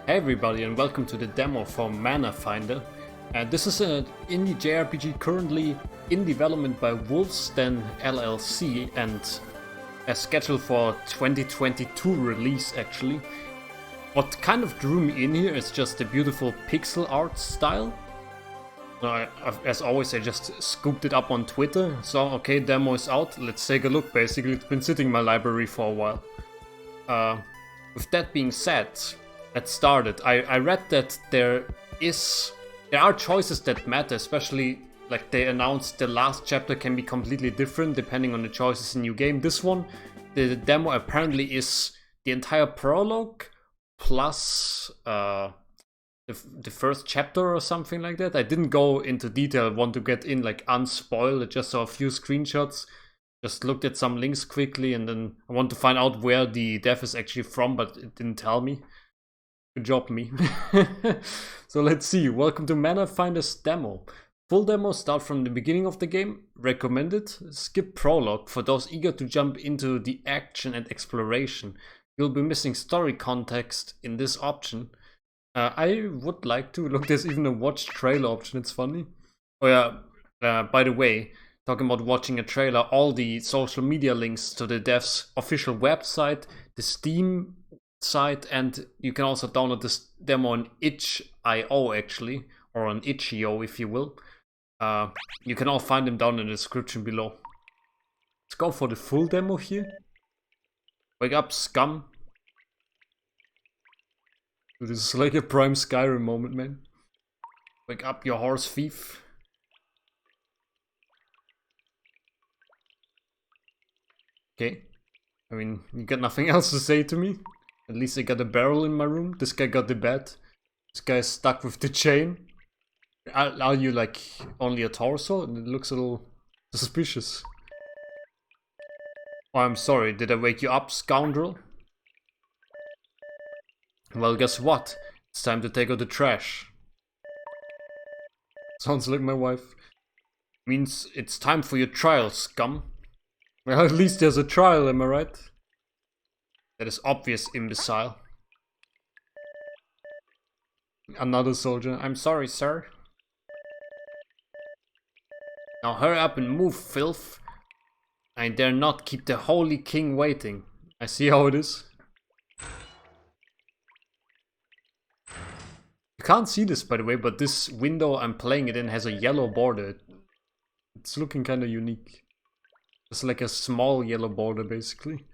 Hey everybody, and welcome to the demo for Manafinder. This is an indie JRPG currently in development by Wolfsden LLC and scheduled for 2022 release actually. What kind of drew me in here is just the beautiful pixel art style. As always, I just scooped it up on Twitter, so okay, demo is out, let's take a look. Basically, it's been sitting in my library for a while. With that being said, let's start it. I read that there are choices that matter, especially like they announced the last chapter can be completely different depending on the choices in new game. This one, the demo apparently is the entire prologue plus the first chapter or something like that. I didn't go into detail, I want to get in like unspoiled. I just saw a few screenshots, just looked at some links quickly, and then I want to find out where the dev is actually from, but it didn't tell me. Good job, me. So let's see. Welcome to Manafinder's demo. Full demo start from the beginning of the game. Recommended. Skip prologue for those eager to jump into the action and exploration. You'll be missing story context in this option. I would like to look. There's even a watch trailer option. It's funny. Oh yeah. By the way, talking about watching a trailer, all the social media links to the dev's official website, the Steam site, and you can also download this demo on itch.io actually, or on itch.io if you will. You can all find them down in the description below. Let's go for the full demo here. Wake up, scum. This is like a prime Skyrim moment, man. Wake up, you horse thief. Okay. I mean, you got nothing else to say to me? At least I got a barrel in my room. This guy got the bed. This guy is stuck with the chain. Are you like only a torso? It looks a little suspicious. Oh, I'm sorry. Did I wake you up, scoundrel? Well, guess what? It's time to take out the trash. Sounds like my wife. Means it's time for your trial, scum. Well, at least there's a trial, am I right? That is obvious, imbecile. Another soldier. I'm sorry, sir. Now hurry up and move, filth. I dare not keep the holy king waiting. I see how it is. You can't see this, by the way, but this window I'm playing it in has a yellow border. It's looking kind of unique. It's like a small yellow border, basically.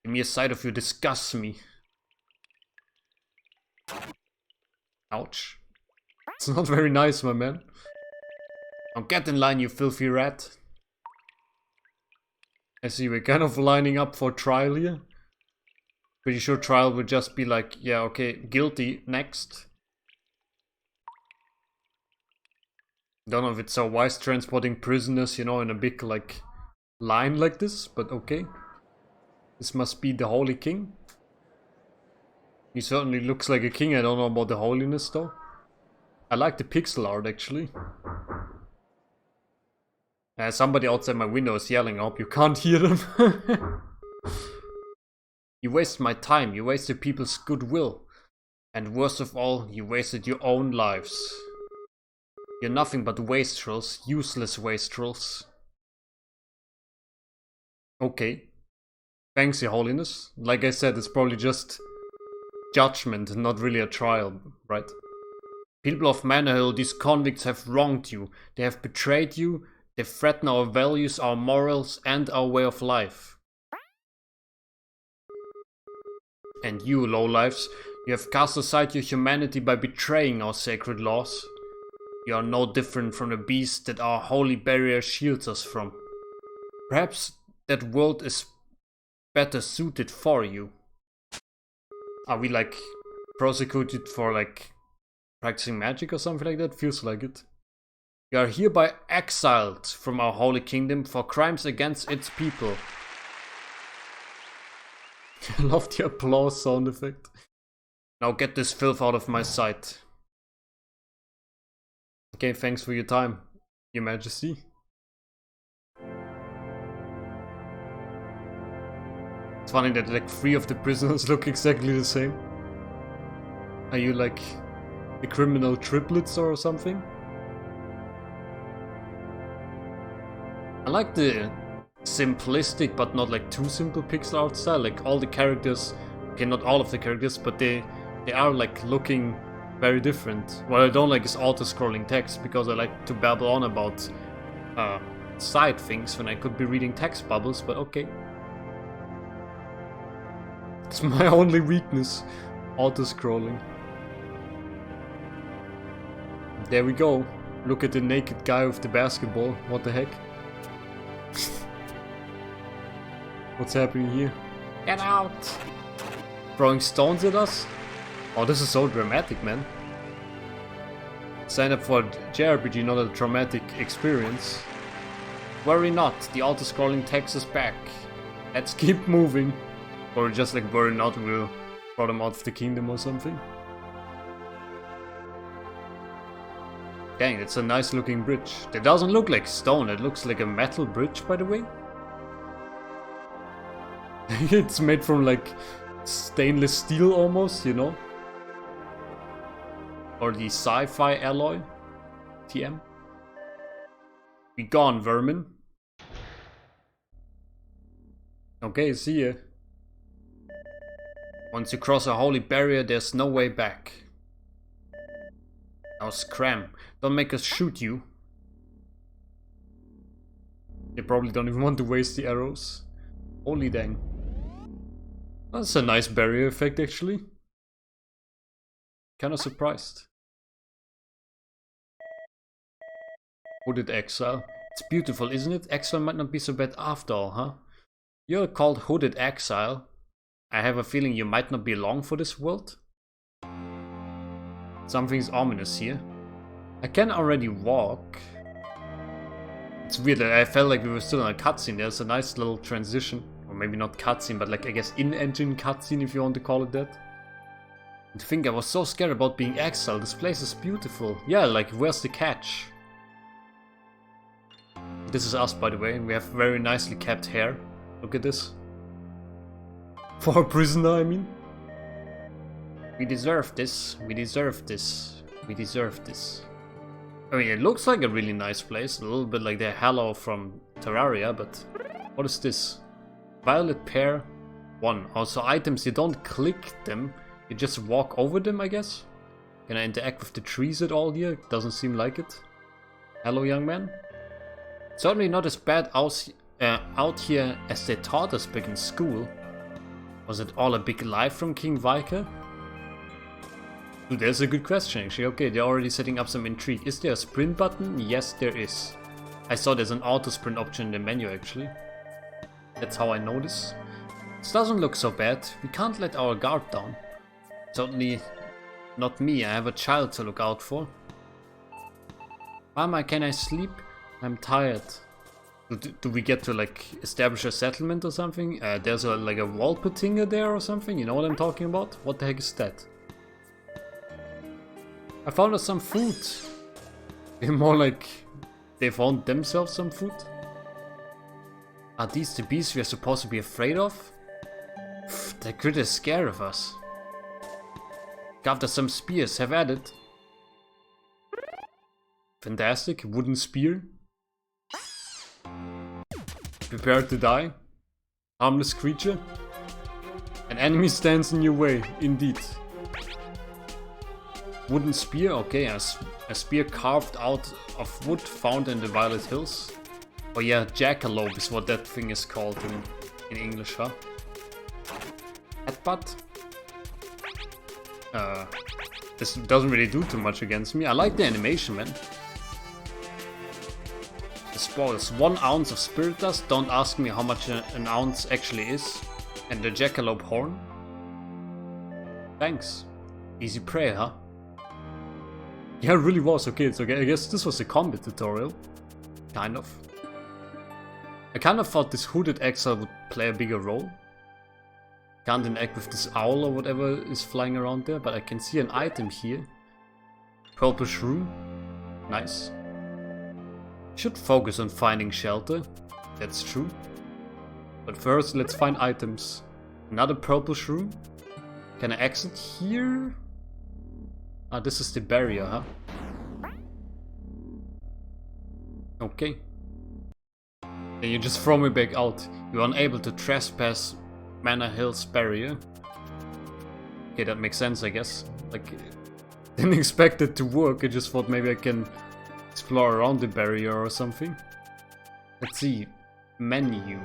Give me a sight of you, disgusts me. Ouch. It's not very nice, my man. Now get in line, you filthy rat. I see, we're kind of lining up for trial here. Pretty sure trial would just be like, yeah, okay, guilty, next. Don't know if it's so wise transporting prisoners, you know, in a big, like, line like this, but okay. This must be the Holy King. He certainly looks like a king. I don't know about the holiness though. I like the pixel art actually. Somebody outside my window is yelling. I hope you can't hear them. You waste my time. You wasted people's goodwill. And worst of all, you wasted your own lives. You're nothing but wastrels. Useless wastrels. Okay. Thanks, your holiness. Like I said, it's probably just judgment, not really a trial, right? People of Manor, these convicts have wronged you. They have betrayed you. They threaten our values, our morals, and our way of life. And you, lowlifes, you have cast aside your humanity by betraying our sacred laws. You are no different from the beasts that our holy barrier shields us from. Perhaps that world is better suited for you. Are we like prosecuted for like practicing magic or something like that? Feels like it. You are hereby exiled from our holy kingdom for crimes against its people. I love the applause sound effect. Now get this filth out of my sight. Okay, thanks for your time, Your Majesty. It's funny that like 3 of the prisoners look exactly the same. Are you like the criminal triplets or something? I like the simplistic but not like too simple pixel art style. Like all the characters, okay, not all of the characters, but they are like looking very different. What I don't like is auto-scrolling text, because I like to babble on about side things when I could be reading text bubbles, but okay. It's my only weakness, auto-scrolling. There we go. Look at the naked guy with the basketball. What the heck? What's happening here? Get out! Throwing stones at us? Oh, this is so dramatic, man. Sign up for JRPG, not a traumatic experience. Worry not, the auto-scrolling text is back. Let's keep moving. Or just like worry not, we'll throw them out of the kingdom or something. Dang, it's a nice looking bridge. It doesn't look like stone, it looks like a metal bridge, by the way. It's made from like stainless steel almost, you know? Or the sci-fi alloy. TM. Be gone, vermin. Okay, see ya. Once you cross a holy barrier, there's no way back. Now scram. Don't make us shoot you. They probably don't even want to waste the arrows. Holy dang. That's a nice barrier effect, actually. Kinda surprised. Hooded exile. It's beautiful, isn't it? Exile might not be so bad after all, huh? You're called Hooded Exile. I have a feeling you might not be long for this world. Something's ominous here. I can already walk. It's weird, I felt like we were still in a cutscene. There's a nice little transition. Or maybe not cutscene, but like I guess in-engine cutscene, if you want to call it that. And to think I was so scared about being exiled. This place is beautiful. Yeah, like where's the catch? This is us, by the way. We have very nicely kept hair. Look at this. For a prisoner, I mean. We deserve this. We deserve this. We deserve this. I mean, it looks like a really nice place. A little bit like the Hallow from Terraria, but what is this? Violet pear 1. Also items, you don't click them. You just walk over them, I guess. Can I interact with the trees at all here? Doesn't seem like it. Hello, young man. Certainly not as bad out here as they taught us back in school. Was it all a big lie from King Vika? Dude, that's a good question actually. Okay, they're already setting up some intrigue. Is there a sprint button? Yes, there is. I saw there's an auto sprint option in the menu actually. That's how I know this. This doesn't look so bad. We can't let our guard down. Certainly not me. I have a child to look out for. Mama, can I sleep? I'm tired. Do we get to like establish a settlement or something? There's like a Walpetinger there or something. You know what I'm talking about? What the heck is that? I found us some food. They're more like they found themselves some food. Are these the beasts we are supposed to be afraid of? The critters scare of us. Got us some spears. Have at it. Fantastic. Wooden spear. Prepare to die. Harmless creature. An enemy stands in your way, indeed. Wooden spear, okay, a spear carved out of wood found in the Violet Hills. Oh yeah, jackalope is what that thing is called in English, huh? Headbutt. This doesn't really do too much against me. I like the animation, man. The spoils. 1 ounce of spirit dust. Don't ask me how much an ounce actually is. And the jackalope horn. Thanks. Easy prey, huh? Yeah, it really was. Okay, it's okay. I guess this was a combat tutorial. Kind of. I kind of thought this hooded exile would play a bigger role. Can't interact with this owl or whatever is flying around there, but I can see an item here. Purple shroom. Nice. Should focus on finding shelter. That's true. But first, let's find items. Another purple shroom. Can I exit here? Ah, this is the barrier, huh? Okay. Then you just throw me back out. You're unable to trespass Mana Hill's barrier. Okay, that makes sense, I guess. Like, didn't expect it to work. I just thought maybe I can explore around the barrier or something. Let's see. Menu.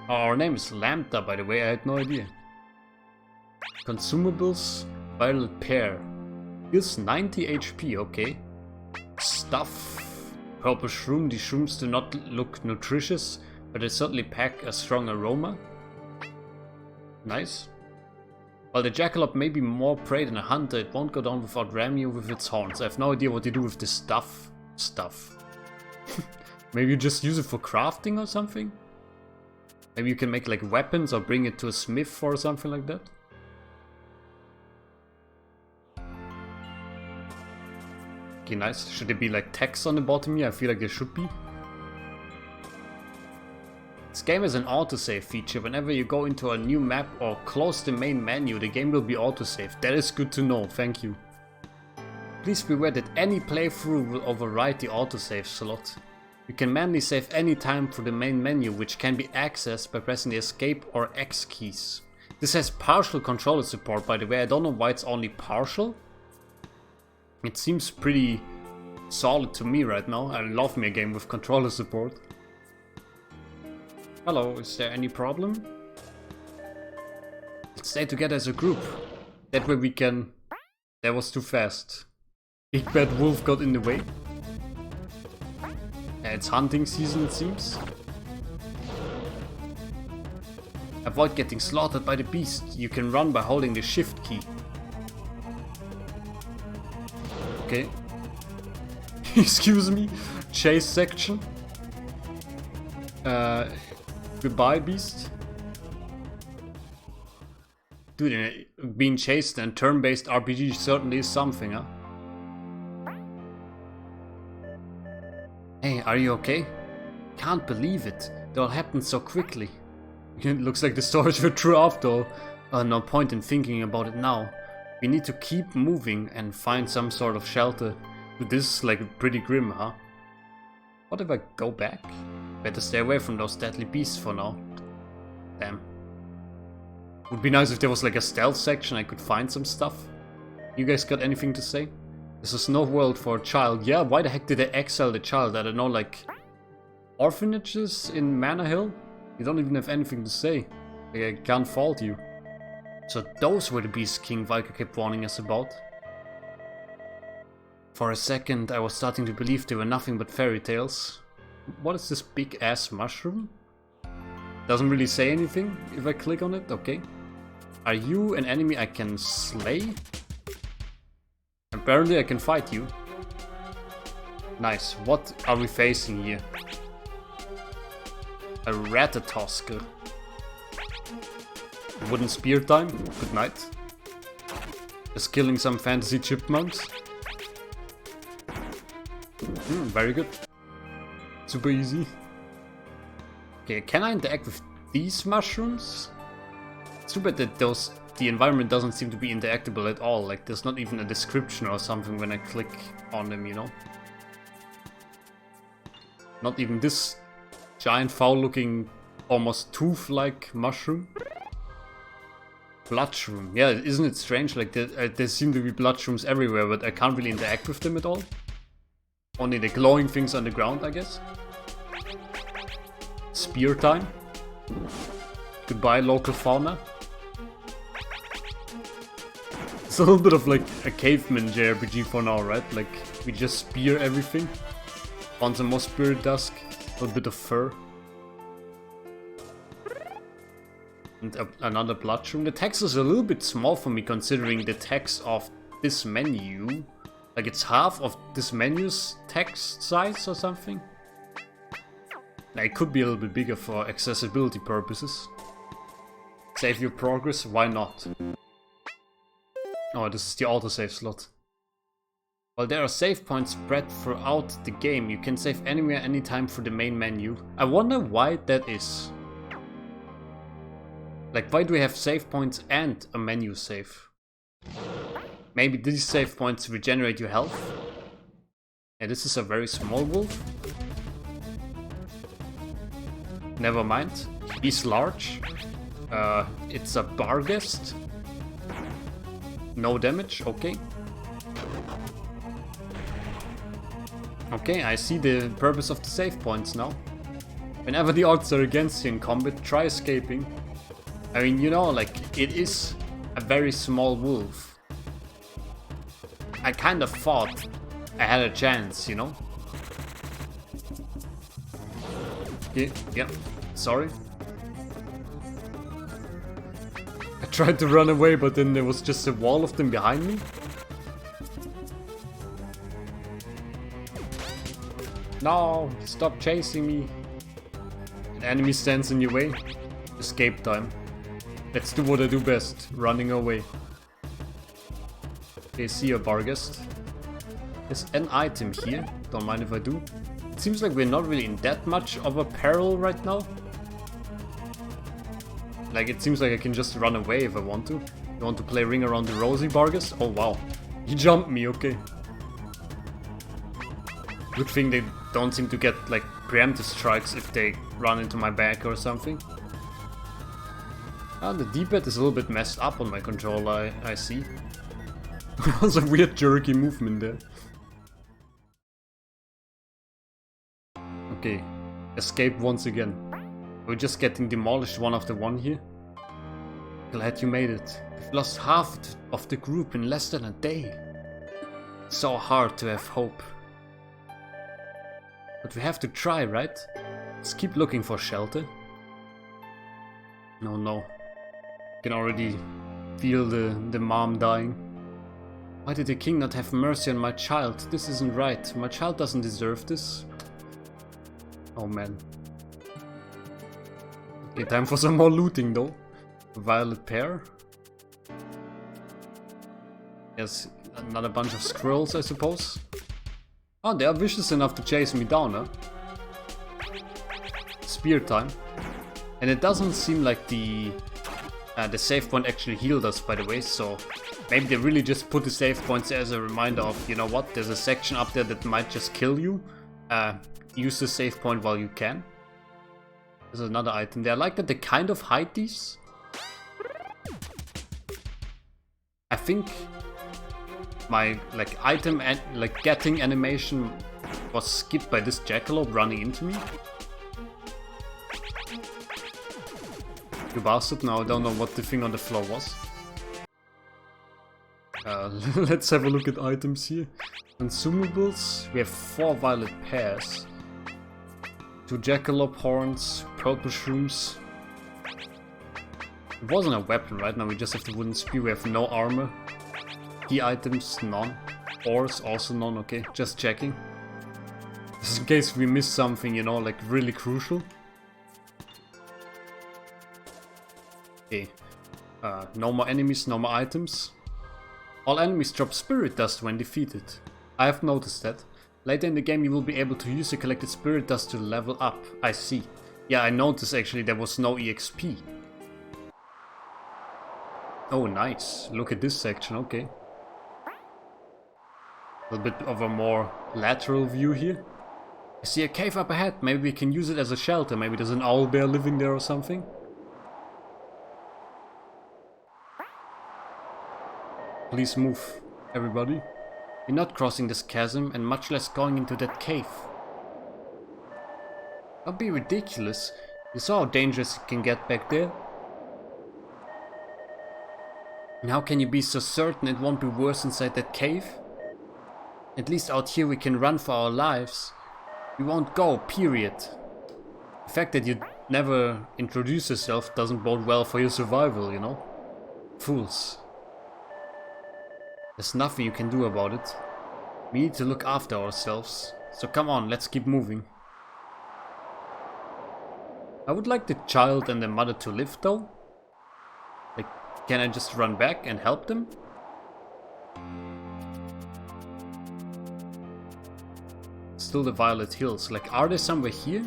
Oh, our name is Lambda, by the way. I had no idea. Consumables. Viral pair. Heals 90 HP, okay. Stuff. Purple shroom. These shrooms do not look nutritious, but they certainly pack a strong aroma. Nice. While the jackalope may be more prey than a hunter, it won't go down without ramming you with its horns. I have no idea what you do with this stuff. Maybe you just use it for crafting or something? Maybe you can make like weapons or bring it to a smith or something like that? Okay, nice. Should there be like text on the bottom here? I feel like there should be. This game has an autosave feature. Whenever you go into a new map or close the main menu, the game will be autosaved. That is good to know, thank you. Please beware that any playthrough will override the autosave slot. You can manually save any time through the main menu, which can be accessed by pressing the escape or X keys. This has partial controller support, by the way. I don't know why it's only partial. It seems pretty solid to me right now. I love me a game with controller support. Hello, is there any problem? Let's stay together as a group. That way we can... That was too fast. Big Bad Wolf got in the way. It's hunting season, it seems. Avoid getting slaughtered by the beast. You can run by holding the shift key. Okay. Excuse me. Chase section. Goodbye, beast. Dude, being chased and turn-based RPG certainly is something, huh? Hey, are you okay? Can't believe it. It all happened so quickly. It looks like the stories were true after all. No point in thinking about it now. We need to keep moving and find some sort of shelter. But this is like pretty grim, huh? What if I go back? Better stay away from those deadly beasts for now. Damn. Would be nice if there was like a stealth section I could find some stuff. You guys got anything to say? This is no world for a child. Yeah, why the heck did they exile the child? I don't know, like... orphanages in Mana Hill? You don't even have anything to say. Like, I can't fault you. So those were the beasts King Viker kept warning us about. For a second I was starting to believe they were nothing but fairy tales. What is this big ass mushroom? Doesn't really say anything if I click on it, okay. Are you an enemy I can slay? Apparently I can fight you. Nice, what are we facing here? A Ratatosker. Wooden spear time, good night. Just killing some fantasy chipmunks. Very good. Super easy. Okay, can I interact with these mushrooms? It's too bad that the environment doesn't seem to be interactable at all. Like, there's not even a description or something when I click on them, you know? Not even this giant foul-looking, almost tooth-like mushroom. Bloodshroom. Yeah, isn't it strange? Like, there seem to be bloodshrooms everywhere, but I can't really interact with them at all. Only the glowing things on the ground, I guess. Spear time. Goodbye, local fauna. It's a little bit of like a caveman JRPG for now, right? Like, we just spear everything. Want some more spirit dusk. A little bit of fur. And another bloodshroom. The text is a little bit small for me considering the text of this menu. Like, it's half of this menu's text size or something. Now, it could be a little bit bigger for accessibility purposes. Save your progress, why not? Oh, this is the autosave slot. While there are save points spread throughout the game, you can save anywhere, anytime through the main menu. I wonder why that is. Like, why do we have save points and a menu save? Maybe these save points regenerate your health. Yeah, this is a very small wolf. Never mind. He's large. It's a barghest. No damage, okay. Okay, I see the purpose of the save points now. Whenever the odds are against you in combat, try escaping. I mean, you know, like, it is a very small wolf. I kind of thought I had a chance, you know? Yeah, sorry. I tried to run away, but then there was just a wall of them behind me. No, stop chasing me. An enemy stands in your way. Escape time. Let's do what I do best, running away. Okay, see your barghest. There's an item here, don't mind if I do. It seems like we're not really in that much of a peril right now. Like, it seems like I can just run away if I want to. You want to play Ring Around the Rosie, barghest? Oh wow, he jumped me, okay. Good thing they don't seem to get, like, preemptive strikes if they run into my back or something. Ah, the D-pad is a little bit messed up on my controller, I see. That was a weird jerky movement there. Okay, escape once again. We're just getting demolished one after one here. Glad you made it. We've lost half of the group in less than a day. It's so hard to have hope. But we have to try, right? Let's keep looking for shelter. No. I can already feel the mom dying. Why did the king not have mercy on my child? This isn't right. My child doesn't deserve this. Oh man. Okay, time for some more looting though. Violet pear. Yes, another bunch of squirrels, I suppose. Oh, they are vicious enough to chase me down, huh? Spear time. And it doesn't seem like the save point actually healed us, by the way, so maybe they really just put the save points as a reminder of, you know what, there's a section up there that might just kill you. Use the save point while you can. There's another item there. I like that they kind of hide these. I think my item and getting animation was skipped by this jackalope running into me. You bastard. Now I don't know what the thing on the floor was. Let's have a look at items here. Consumables. We have 4 violet pears. 2 jackalope horns. Purple shrooms. It wasn't a weapon, right? Now we just have the wooden spear. We have no armor. Key items, none. Ores, also none. Okay, just checking. Just in case we miss something, you know, like really crucial. Okay. No more enemies, no more items. All enemies drop spirit dust when defeated. I have noticed that. Later in the game you will be able to use the collected spirit dust to level up. I see. Yeah, I noticed actually there was no EXP. Oh, nice. Look at this section, okay. A little bit of a more lateral view here. I see a cave up ahead. Maybe we can use it as a shelter. Maybe there's an owl bear living there or something. Please move, everybody. You're not crossing this chasm and much less going into that cave. Don't be ridiculous. You saw how dangerous it can get back there. And how can you be so certain it won't be worse inside that cave? At least out here we can run for our lives. We won't go, period. The fact that you never introduce yourself doesn't bode well for your survival, you know? Fools. There's nothing you can do about it. We need to look after ourselves. So come on, let's keep moving. I would like the child and the mother to live though. Like, can I just run back and help them? Still the Violet Hills. Like, are they somewhere here?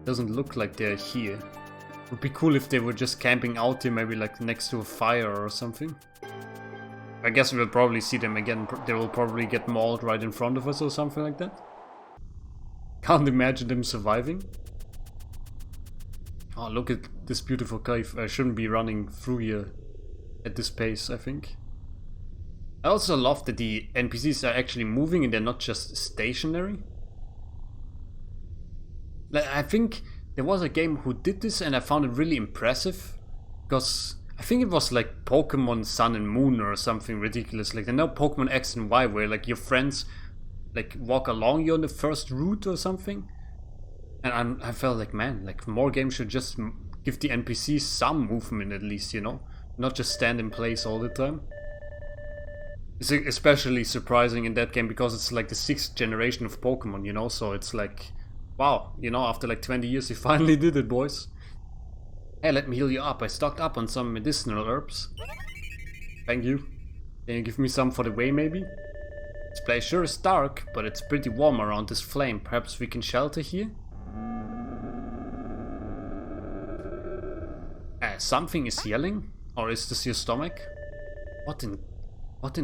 Doesn't look like they're here. Would be cool if they were just camping out here, maybe like next to a fire or something. I guess we'll probably see them again. They will probably get mauled right in front of us or something like that. Can't imagine them surviving. Oh, look at this beautiful cave. I shouldn't be running through here at this pace, I think. I also love that the NPCs are actually moving and they're not just stationary. Like, I think there was a game who did this and I found it really impressive. Because I think it was like Pokemon Sun and Moon or something ridiculous. Like, I know Pokemon X and Y where like your friends like walk along you on the first route or something. And I felt like, man, like more games should just give the NPCs some movement at least, you know? Not just stand in place all the time. It's especially surprising in that game because it's like the 6th generation of Pokemon, you know? So it's like, wow, you know, after like 20 years you finally did it, boys. Hey, let me heal you up. I stocked up on some medicinal herbs. Thank you. Can you give me some for the way, maybe? This place sure is dark, but it's pretty warm around this flame. Perhaps we can shelter here? Something is yelling? Or is this your stomach? What in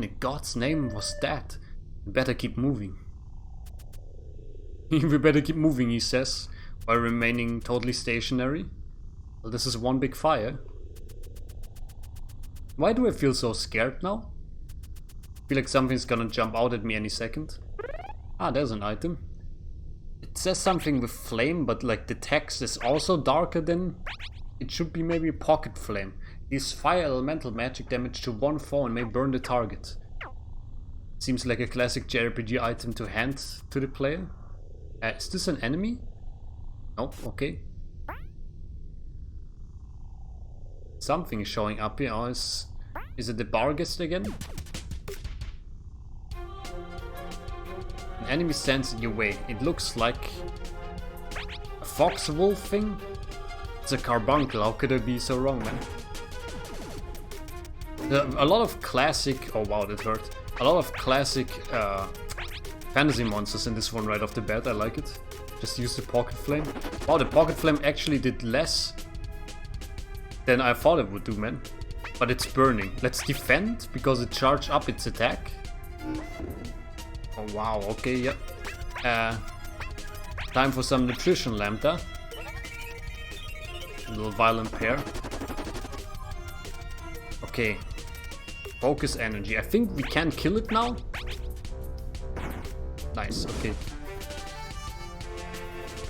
the God's name was that? We better keep moving. We better keep moving, he says, while remaining totally stationary. Well, this is one big fire. Why do I feel so scared now? I feel like something's gonna jump out at me any second. Ah, there's an item. It says something with flame, but like the text is also darker than... It should be maybe a pocket flame. These fire elemental magic damage to one foe and may burn the target. Seems like a classic JRPG item to hand to the player. Is this an enemy? Nope, okay. Something is showing up here. Oh, is it the Barghest again? An enemy stands in your way. It looks like a fox wolf thing. It's a carbuncle. How could I be so wrong, man? A lot of classic... Oh wow, that hurt. A lot of classic fantasy monsters in this one right off the bat. I like it. Just use the pocket flame. Wow, the pocket flame actually did less than I thought it would do, man. But it's burning. Let's defend because it charged up its attack. Oh wow, okay, yeah. Time for some nutrition, Lambda. A little violent pair. Okay. Focus energy. I think we can kill it now. Nice, okay.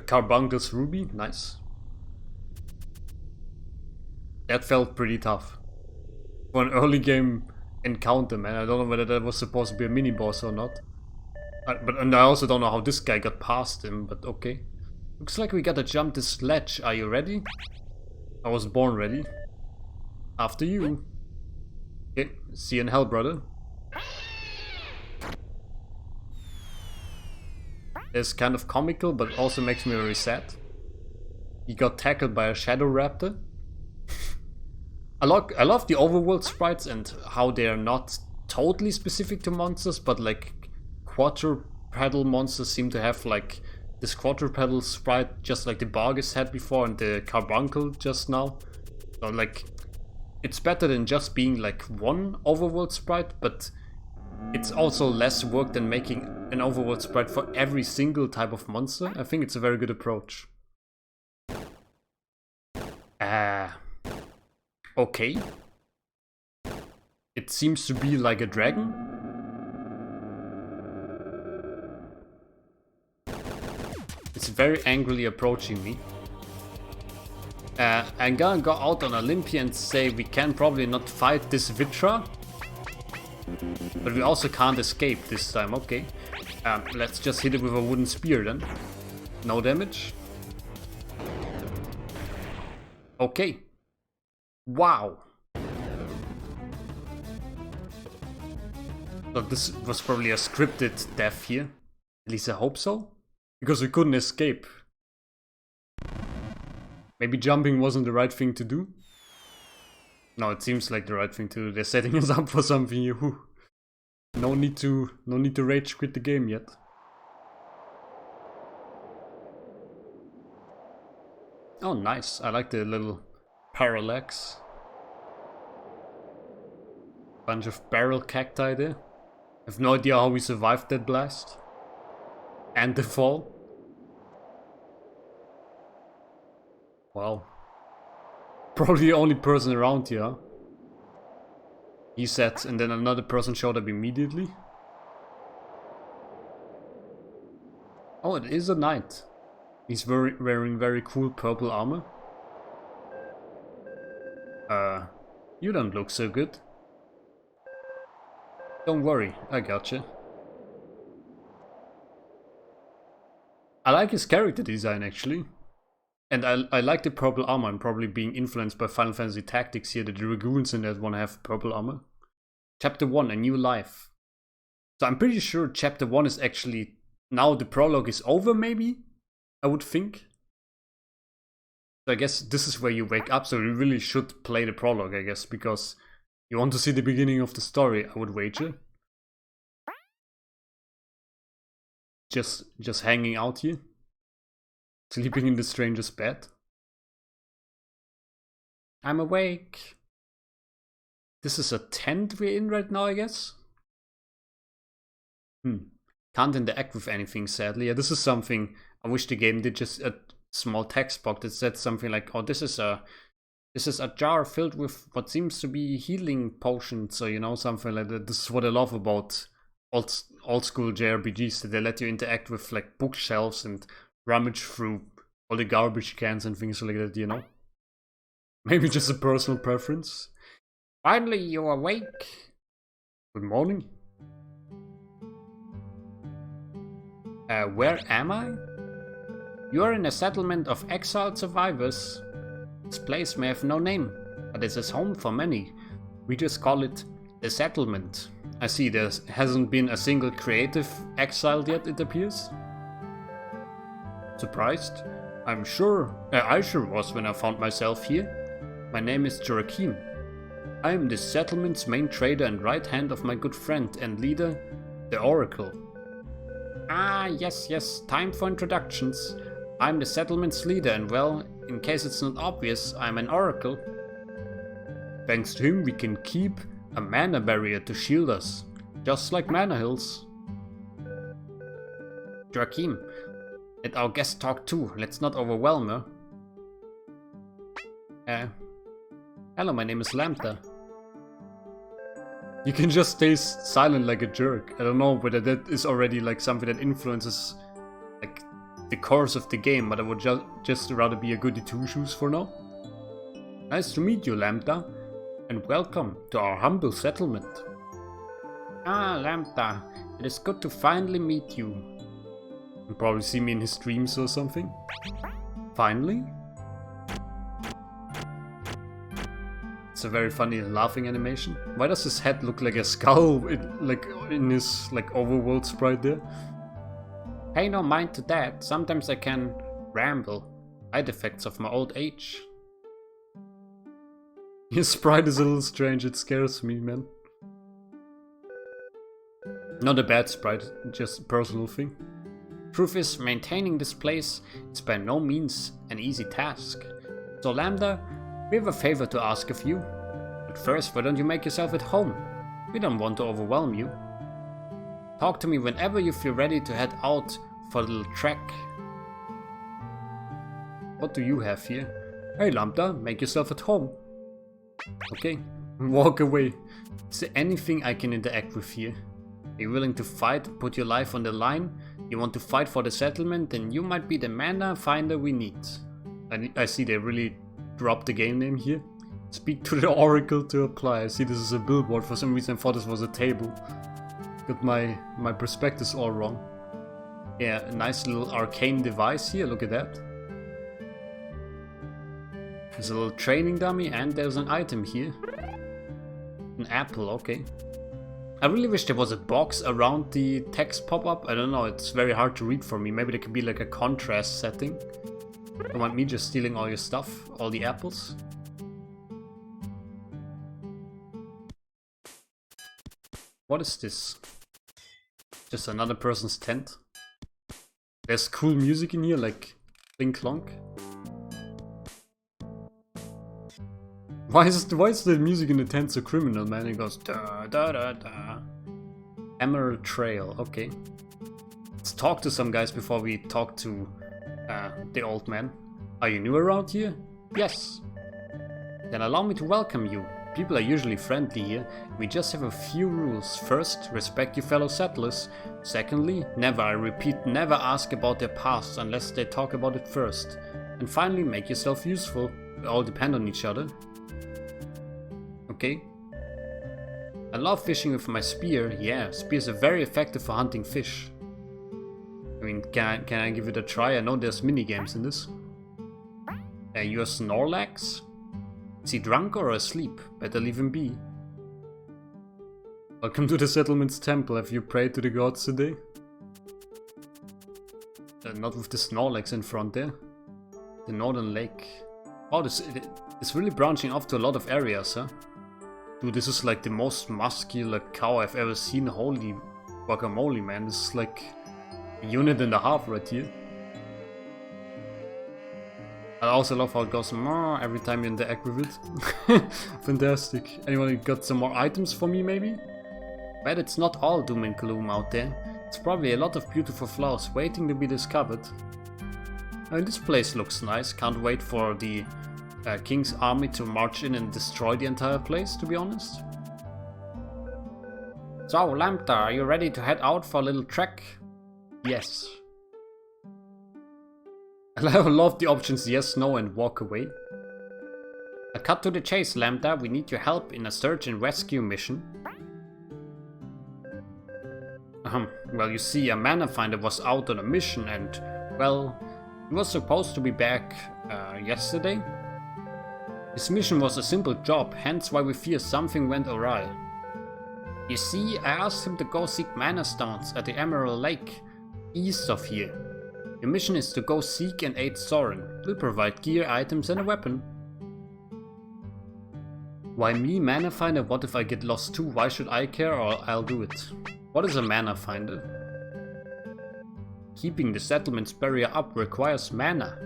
Carbuncle's ruby, nice. That felt pretty tough. For an early game encounter, man. I don't know whether that was supposed to be a mini boss or not. And I also don't know how this guy got past him, but okay. Looks like we gotta jump this ledge. Are you ready? I was born ready. After you. Okay, see you in hell, brother. It's kind of comical, but also makes me very sad. He got tackled by a shadow raptor. I love the overworld sprites and how they are not totally specific to monsters, but like quadrupedal monsters seem to have like this quadrupedal sprite just like the Barghest had before and the carbuncle just now. So like, it's better than just being like one overworld sprite, but it's also less work than making an overworld sprite for every single type of monster. I think it's a very good approach. Okay. It seems to be like a dragon. It's very angrily approaching me. I'm gonna go out on a limb here and say we can probably not fight this Vitra. But we also can't escape this time, okay. Let's just hit it with a wooden spear then. No damage. Okay. Wow. So this was probably a scripted death here. At least I hope so. Because we couldn't escape. Maybe jumping wasn't the right thing to do. No, it seems like the right thing to do. They're setting us up for something here. Whew. No need to rage quit the game yet. Oh, nice. I like the little parallax. Bunch of barrel cacti there. I have no idea how we survived that blast. And the fall. Wow. Probably the only person around here. He said, and then another person showed up immediately. Oh, it is a knight. He's wearing very cool purple armor. You don't look so good. Don't worry, I gotcha. I like his character design actually. And I like the purple armor. I'm probably being influenced by Final Fantasy Tactics here. The Dragoons in that one have purple armor. Chapter 1, A New Life. So I'm pretty sure Chapter 1 is actually... Now the prologue is over maybe? I would think. So I guess this is where you wake up. So you really should play the prologue, I guess. Because you want to see the beginning of the story, I would wager. Just hanging out here. Sleeping in the stranger's bed. I'm awake. This is a tent we're in right now, I guess? Can't interact with anything, sadly. Yeah, this is something I wish the game did, just a small text box that said something like, oh, this is a jar filled with what seems to be healing potions, or, you know, something like that. This is what I love about old school JRPGs, that they let you interact with like bookshelves and rummage through all the garbage cans and things like that, you know? Maybe just a personal preference. Finally, you're awake. Good morning. Where am I? You are in a settlement of exiled survivors. This place may have no name, but it is home for many. We just call it the settlement. I see there hasn't been a single creative exiled yet, it appears. Surprised? I sure was when I found myself here. My name is Joachim. I am the settlement's main trader and right hand of my good friend and leader, the Oracle. Ah, yes, time for introductions. I'm the settlement's leader and, well, in case it's not obvious, I'm an Oracle. Thanks to him we can keep a mana barrier to shield us, just like mana hills. Joachim, let our guest talk too, let's not overwhelm her. Hello, my name is Lambda. You can just stay silent like a jerk. I don't know whether that is already like something that influences like the course of the game, but I would just rather be a goody two-shoes for now. Nice to meet you, Lambda, and welcome to our humble settlement. Ah, Lambda, it is good to finally meet you. You'll probably see me in his streams or something. Finally? It's a very funny laughing animation. Why does his head look like a skull in his like overworld sprite there? Pay no mind to that. Sometimes I can ramble. Side effects of my old age. His sprite is a little strange. It scares me, man. Not a bad sprite, just a personal thing. Truth is, maintaining this place is by no means an easy task. So Lambda, we have a favor to ask of you. But first, why don't you make yourself at home? We don't want to overwhelm you. Talk to me whenever you feel ready to head out for a little trek. What do you have here? Hey Lambda, make yourself at home. Okay, walk away. Is there anything I can interact with here? Are you willing to fight, put your life on the line? You want to fight for the settlement? Then you might be the Manafinder we need. I see they really dropped the game name here. Speak to the Oracle to apply. I see this is a billboard. For some reason I thought this was a table. Got my perspectives all wrong. Yeah, a nice little arcane device here. Look at that. There's a little training dummy and there's an item here. An apple, okay. I really wish there was a box around the text pop-up. I don't know, it's very hard to read for me. Maybe there could be like a contrast setting. Don't want me just stealing all your stuff, all the apples. What is this? Just another person's tent. There's cool music in here, like Clink Clonk. Why is the music in the tent so criminal, man? It goes da da da da. Emerald Trail, okay. Let's talk to some guys before we talk to the old man. Are you new around here? Yes. Then allow me to welcome you. People are usually friendly here. We just have a few rules. First, respect your fellow settlers. Secondly, never, I repeat, never ask about their past unless they talk about it first. And finally, make yourself useful. We all depend on each other. Okay. I love fishing with my spear. Yeah, spears are very effective for hunting fish. I mean, can I give it a try? I know there's minigames in this. You're Snorlax? Is he drunk or asleep? Better leave him be. Welcome to the settlement's temple. Have you prayed to the gods today? Not with the Snorlax in front there. The northern lake. Oh, it's really branching off to a lot of areas, huh? Dude, this is like the most muscular cow I've ever seen. Holy guacamole, man. This is like a unit and a half right here. I also love how it goes every time you interact with it. Fantastic. Anyone got some more items for me, maybe? But it's not all doom and gloom out there. It's probably a lot of beautiful flowers waiting to be discovered. I mean, this place looks nice. Can't wait for the king's army to march in and destroy the entire place, to be honest. So, Lambda, are you ready to head out for a little trek? Yes. I love the options yes, no, and walk away. A cut to the chase, Lambda. We need your help in a search and rescue mission. Well, you see, a Manafinder was out on a mission and, well, he was supposed to be back yesterday. His mission was a simple job, hence why we fear something went awry. You see, I asked him to go seek manastones at the Emerald Lake, east of here. Your mission is to go seek and aid Soren. We'll provide gear, items and a weapon. Why me, Manafinder? What if I get lost too? Why should I care, or I'll do it? What is a Manafinder? Keeping the settlement's barrier up requires mana.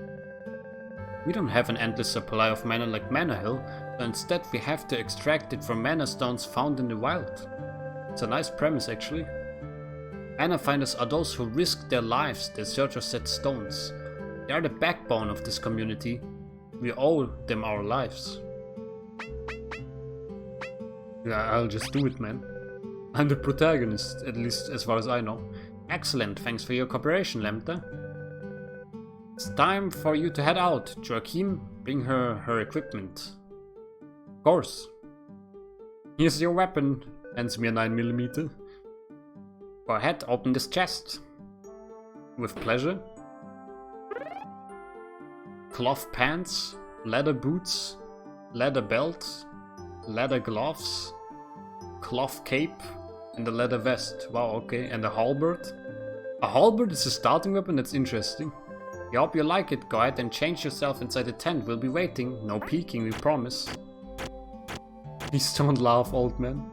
We don't have an endless supply of mana like Mana Hill, so instead we have to extract it from manastones found in the wild. It's a nice premise actually. Manafinders are those who risk their lives in search of said stones. They are the backbone of this community. We owe them our lives. Yeah, I'll just do it, man. I'm the protagonist, at least as far as I know. Excellent, thanks for your cooperation, Lambda. It's time for you to head out. Joachim, bring her equipment. Of course. Here's your weapon. Hands me a 9mm. Go ahead, open this chest. With pleasure. Cloth pants, leather boots, leather belt, leather gloves, cloth cape, and a leather vest. Wow, okay, and a halberd. A halberd is a starting weapon, that's interesting. I hope you like it. Go ahead and change yourself inside the tent. We'll be waiting. No peeking, we promise. Please don't laugh, old man.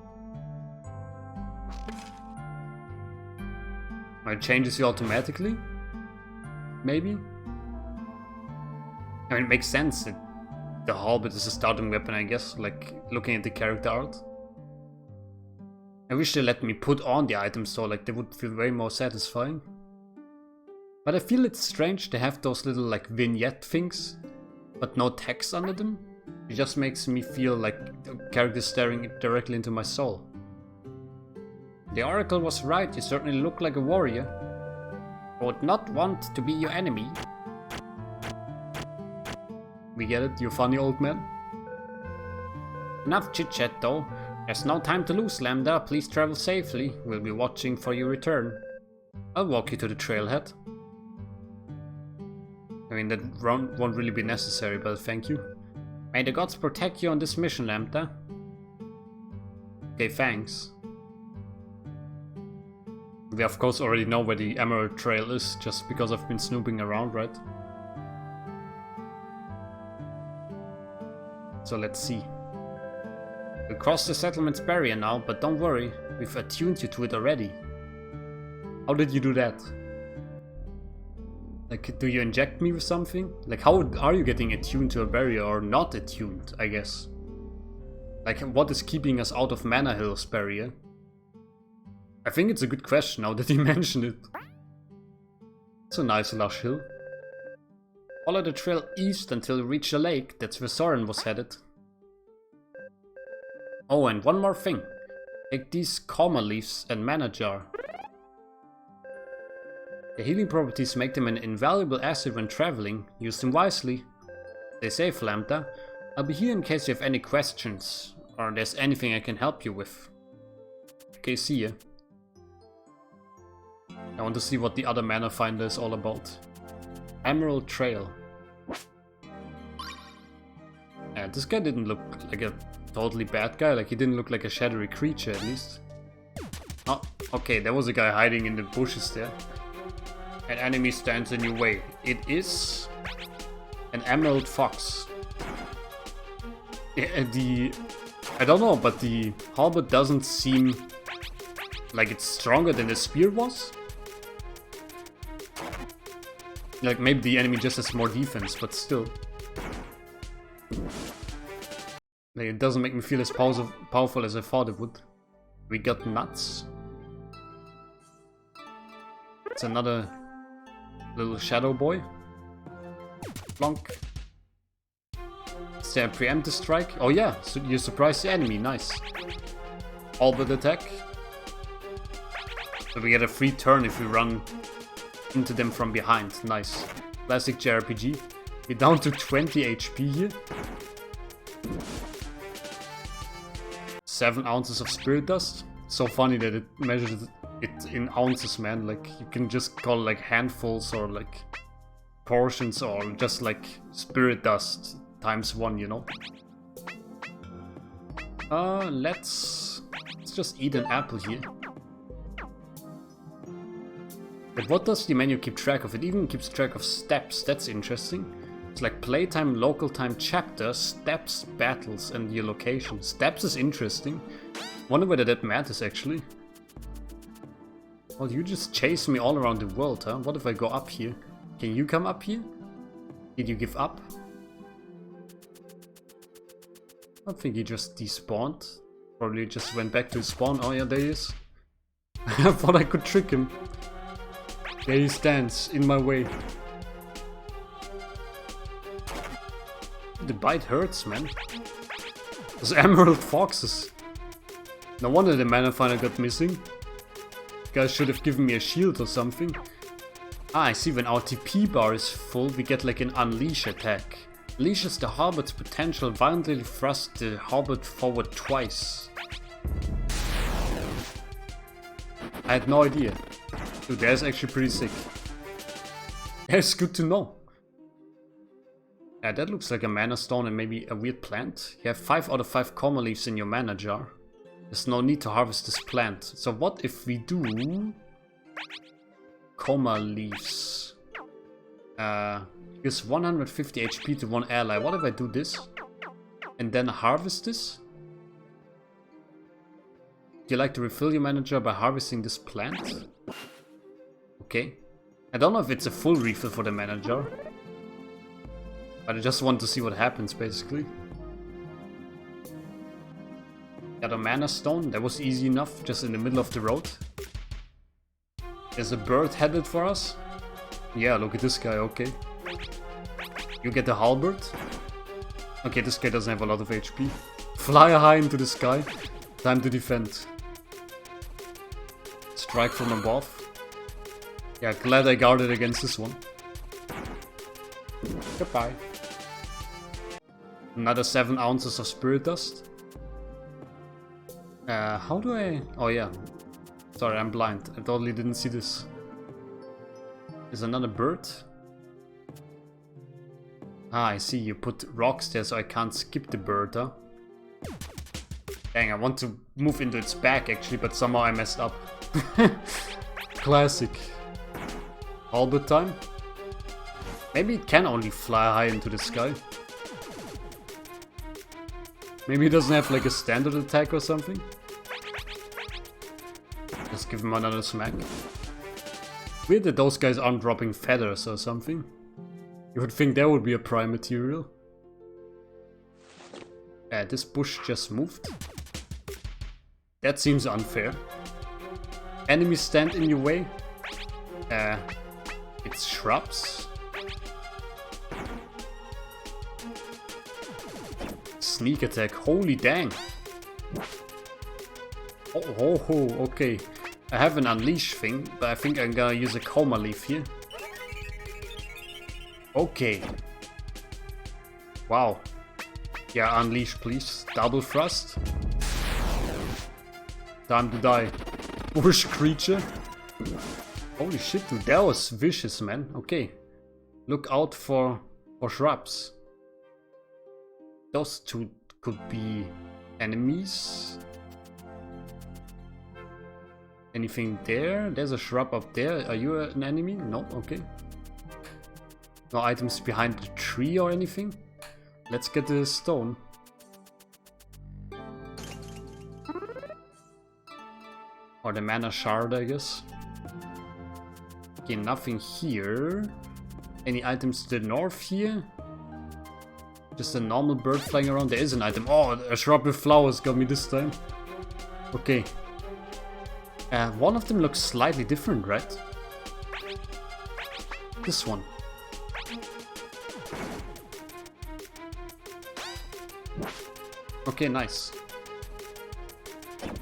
It changes you automatically? Maybe? I mean, it makes sense that the halberd is a starting weapon, I guess, like looking at the character art. I wish they let me put on the items so like they would feel way more satisfying. But I feel it's strange to have those little like vignette things, but no text under them. It just makes me feel like the character staring directly into my soul. The Oracle was right, you certainly look like a warrior. I would not want to be your enemy. We get it, you funny old man. Enough chit-chat though. There's no time to lose, Lambda. Please travel safely. We'll be watching for your return. I'll walk you to the trailhead. I mean, that won't really be necessary, but thank you. May the gods protect you on this mission, Lambda. Okay, thanks. We of course already know where the Emerald Trail is, just because I've been snooping around, right? So let's see. We'll cross the settlement's barrier now, but don't worry, we've attuned you to it already. How did you do that? Like, do you inject me with something? Like, how are you getting attuned to a barrier, or not attuned, I guess? Like, what is keeping us out of Mana Hill's barrier? I think it's a good question now that you mention it. It's a nice lush hill. Follow the trail east until you reach the lake. That's where Soren was headed. Oh, and one more thing. Take these Karma leaves and Mana jar. The healing properties make them an invaluable asset when traveling. Use them wisely. Stay safe, Lambda. I'll be here in case you have any questions, or there's anything I can help you with. Okay, see ya. I want to see what the other Manafinder is all about. Emerald Trail. Yeah, this guy didn't look like a totally bad guy, like he didn't look like a shadowy creature at least. Oh, okay, there was a guy hiding in the bushes there. An enemy stands in your way. It is an emerald fox. Yeah, I don't know, but the halberd doesn't seem like it's stronger than the spear was. Like, maybe the enemy just has more defense, but still. Like, it doesn't make me feel as powerful as I thought it would. We got nuts. It's another little shadow boy. Plonk. Is there a preemptive strike? Oh yeah, so you surprise the enemy, nice. Halberd attack. So we get a free turn if we run into them from behind, nice. Classic JRPG. We're down to 20 HP here. 7 ounces of spirit dust. So funny that it measures it in ounces, man. Like, you can just call it like handfuls or like portions or just like spirit dust times 1, you know. Let's just eat an apple here. But what does the menu keep track of? It even keeps track of steps. That's interesting. It's like playtime, local time, chapter, steps, battles, and your location. Steps is interesting. Wonder whether that matters actually. Well, you just chase me all around the world, huh? What if I go up here? Can you come up here? Did you give up? I think he just despawned. Probably just went back to his spawn. Oh yeah, there he is. I thought I could trick him. There he stands, in my way. The bite hurts, man. Those emerald foxes. No wonder the Manafinder got missing. You guys should have given me a shield or something. Ah, I see, when our TP bar is full, we get like an unleash attack. Unleashes the halberd's potential, violently thrust the halberd forward twice. I had no idea. Dude, that's actually pretty sick. That's good to know. Yeah, that looks like a mana stone and maybe a weird plant. You have 5 out of 5 Karma leaves in your mana jar. There's no need to harvest this plant. So what if we do Karma leaves? Gives 150 HP to one ally. What if I do this? And then harvest this? Do you like to refill your mana jar by harvesting this plant? Okay. I don't know if it's a full refill for the mana jar. But I just want to see what happens, basically. Got a mana stone. That was easy enough, just in the middle of the road. There's a bird headed for us. Yeah, look at this guy, okay. You get the halberd. Okay, this guy doesn't have a lot of HP. Fly high into the sky. Time to defend. Strike from above. Yeah, glad I guarded against this one. Goodbye. Another 7 ounces of spirit dust. How do I... Oh yeah. Sorry, I'm blind. I totally didn't see this. There's another bird. Ah, I see. You put rocks there so I can't skip the bird, huh? Dang, I want to move into its back actually, but somehow I messed up. Classic. Halberd time? Maybe it can only fly high into the sky. Maybe it doesn't have like a standard attack or something. Just give him another smack. Weird that those guys aren't dropping feathers or something. You would think that would be a prime material. This bush just moved. That seems unfair. Enemies stand in your way. It's shrubs. Sneak attack. Holy dang. Oh, okay. I have an unleash thing, but I think I'm gonna use a coma leaf here. Okay. Wow. Yeah, unleash please. Double thrust. Time to die. Bush creature. Holy shit, dude. That was vicious, man. Okay. Look out for shrubs. Those two could be enemies. Anything there? There's a shrub up there. Are you an enemy? No? Okay. No items behind the tree or anything? Let's get the stone. Or the mana shard, I guess. Okay, nothing here. Any items to the north here? Just a normal bird flying around. There is an item. Oh, a shrub with flowers got me this time. Okay. One of them looks slightly different, right? This one. Okay, nice.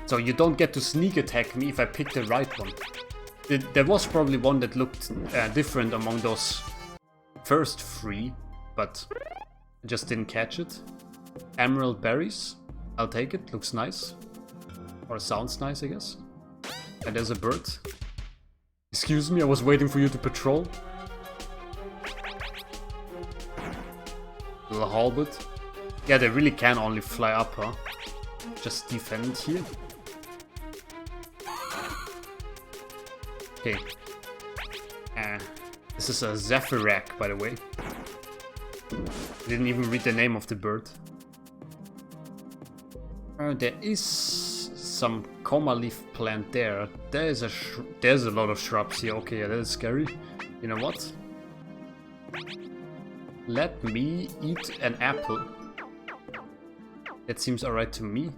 So you don't get to sneak attack me if I pick the right one. There was probably one that looked different among those first three, but I just didn't catch it. Emerald berries. I'll take it. Looks nice. Or sounds nice, I guess. And there's a bird. Excuse me, I was waiting for you to patrol. Little halberd. Yeah, they really can only fly up, huh? Just defend here. Okay. This is a Zephyrak, by the way. I didn't even read the name of the bird. There is some coma leaf plant there. There's a lot of shrubs here. Okay, yeah, that is scary. You know what? Let me eat an apple. That seems alright to me.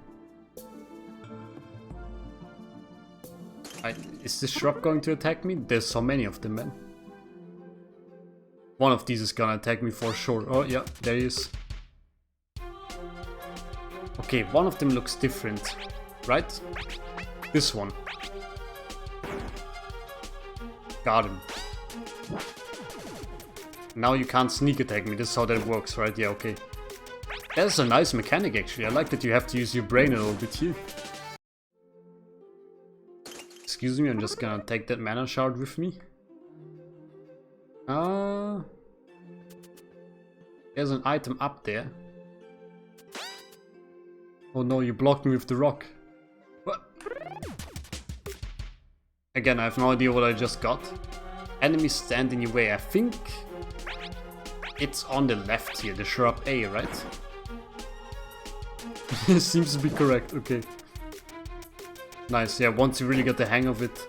Is this shrub going to attack me? There's so many of them, man. One of these is gonna attack me for sure. Oh yeah, there he is. Okay, one of them looks different, right? This one. Got him. Now you can't sneak attack me. This is how that works, right? Yeah, okay. That's a nice mechanic, actually. I like that you have to use your brain a little bit here. Excuse me, I'm just gonna take that mana shard with me. There's an item up there. Oh no, you blocked me with the rock. What? Again, I have no idea what I just got. Enemies stand in your way. I think it's on the left here, the shrub A, right? Seems to be correct, okay. Nice, yeah, once you really get the hang of it,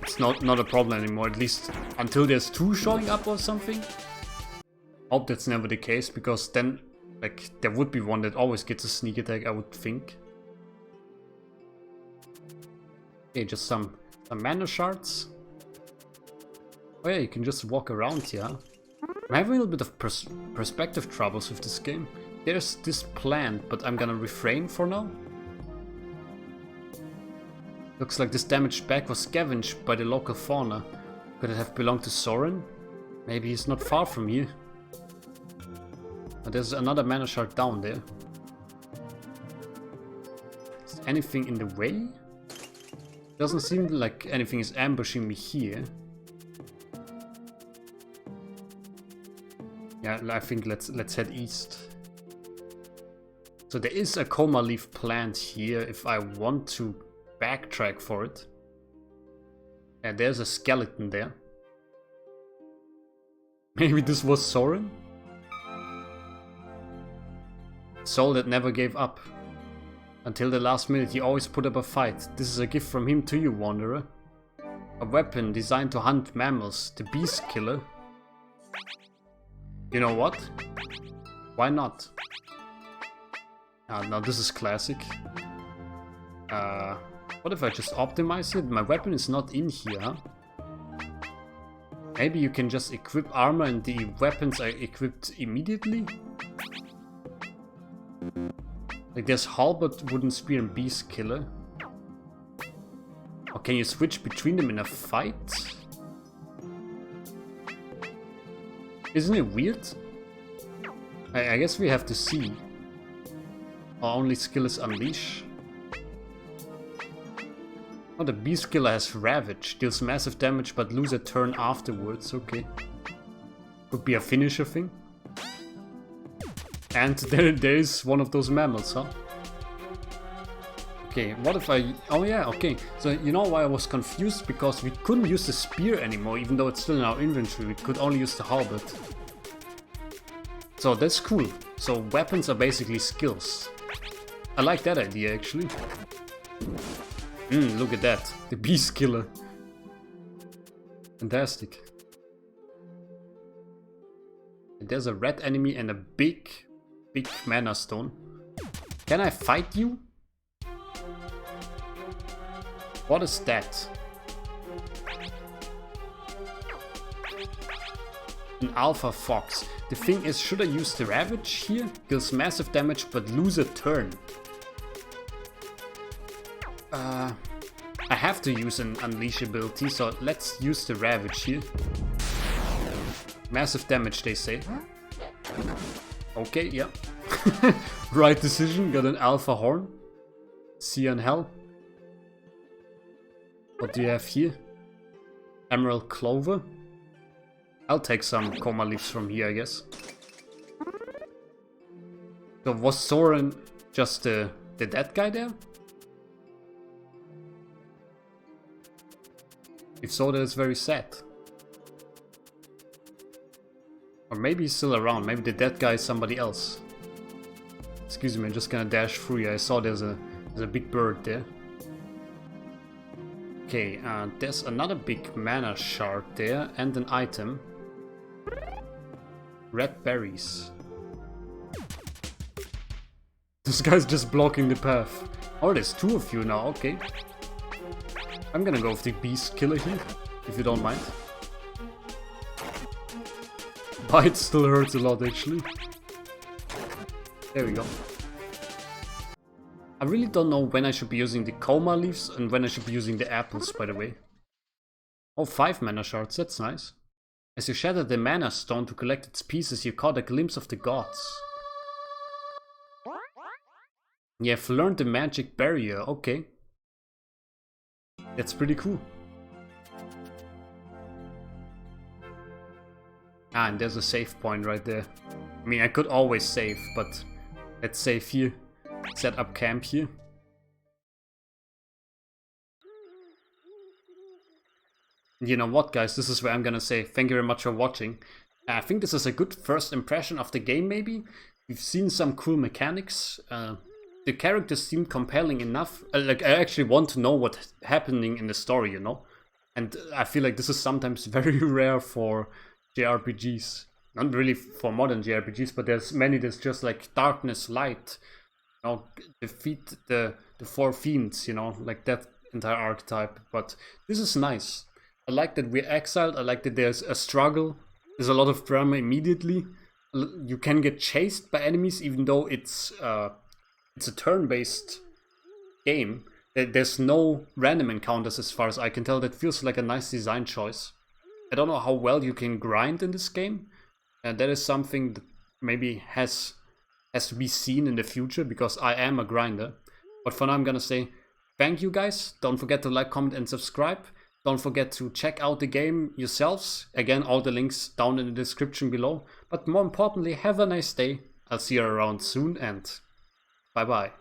it's not a problem anymore, at least until there's two showing up or something. Hope that's never the case, because then, like, there would be one that always gets a sneak attack, I would think. Okay, just some mana shards. Oh yeah, you can just walk around here. I'm having a little bit of perspective troubles with this game. There's this plant, but I'm gonna refrain for now. Looks like this damaged bag was scavenged by the local fauna. Could it have belonged to Soren? Maybe he's not far from here. Oh, there's another mana shard down there. Is anything in the way? Doesn't seem like anything is ambushing me here. Yeah, I think let's head east. So there is a coma leaf plant here if I want to backtrack for it. And there's a skeleton there. Maybe this was Soren? Soul that never gave up. Until the last minute he always put up a fight. This is a gift from him to you, wanderer. A weapon designed to hunt mammals, the beast killer. You know what? Why not? Now this is classic. What if I just optimize it? My weapon is not in here, huh? Maybe you can just equip armor and the weapons are equipped immediately? Like there's halberd, wooden spear and beast killer. Or can you switch between them in a fight? Isn't it weird? I guess we have to see. Our only skill is unleash. Oh, the beast killer has ravage, deals massive damage but lose a turn afterwards, okay. Could be a finisher thing. And there is one of those mammals, huh? Okay, what if I... Oh yeah, okay. So you know why I was confused? Because we couldn't use the spear anymore, even though it's still in our inventory. We could only use the halberd. So that's cool. So weapons are basically skills. I like that idea, actually. Look at that. The beast killer. Fantastic. There's a red enemy and a big mana stone. Can I fight you? What is that? An alpha fox. The thing is, should I use the ravage here? Deals massive damage but lose a turn. I have to use an unleash ability, so let's use the ravage here. Massive damage, they say. Okay, yeah. Right decision, got an alpha horn. See you in hell. What do you have here? Emerald clover. I'll take some coma leaves from here, I guess. So was Soren just the dead guy there? If so, that is very sad. Or maybe he's still around. Maybe the dead guy is somebody else. Excuse me, I'm just gonna dash through here. I saw there's a big bird there. Okay, there's another big mana shard there and an item. Red berries. This guy's just blocking the path. Oh, there's two of you now, okay. I'm gonna go with the beast killer here, if you don't mind. Bite still hurts a lot, actually. There we go. I really don't know when I should be using the coma leaves and when I should be using the apples, by the way. Oh, 5 mana shards, that's nice. As you shattered the mana stone to collect its pieces, you caught a glimpse of the gods. You have learned the magic barrier, okay. That's pretty cool. Ah, and there's a save point right there. I mean, I could always save, but let's save here. Set up camp here. You know what, guys, this is where I'm gonna say thank you very much for watching. I think this is a good first impression of the game, maybe. We've seen some cool mechanics. The characters seem compelling enough. Like, I actually want to know what's happening in the story, you know? And I feel like this is sometimes very rare for JRPGs. Not really for modern JRPGs, but there's many that's just like darkness, light. You know, defeat the 4 fiends, you know, like that entire archetype. But this is nice. I like that we're exiled. I like that there's a struggle. There's a lot of drama immediately. You can get chased by enemies, even though it's a turn-based game. There's no random encounters as far as I can tell. That feels like a nice design choice. I don't know how well you can grind in this game. And that is something that maybe has to be seen in the future, because I am a grinder. But for now I'm gonna say thank you, guys. Don't forget to like, comment and subscribe. Don't forget to check out the game yourselves. Again, all the links down in the description below. But more importantly, have a nice day. I'll see you around soon and bye bye.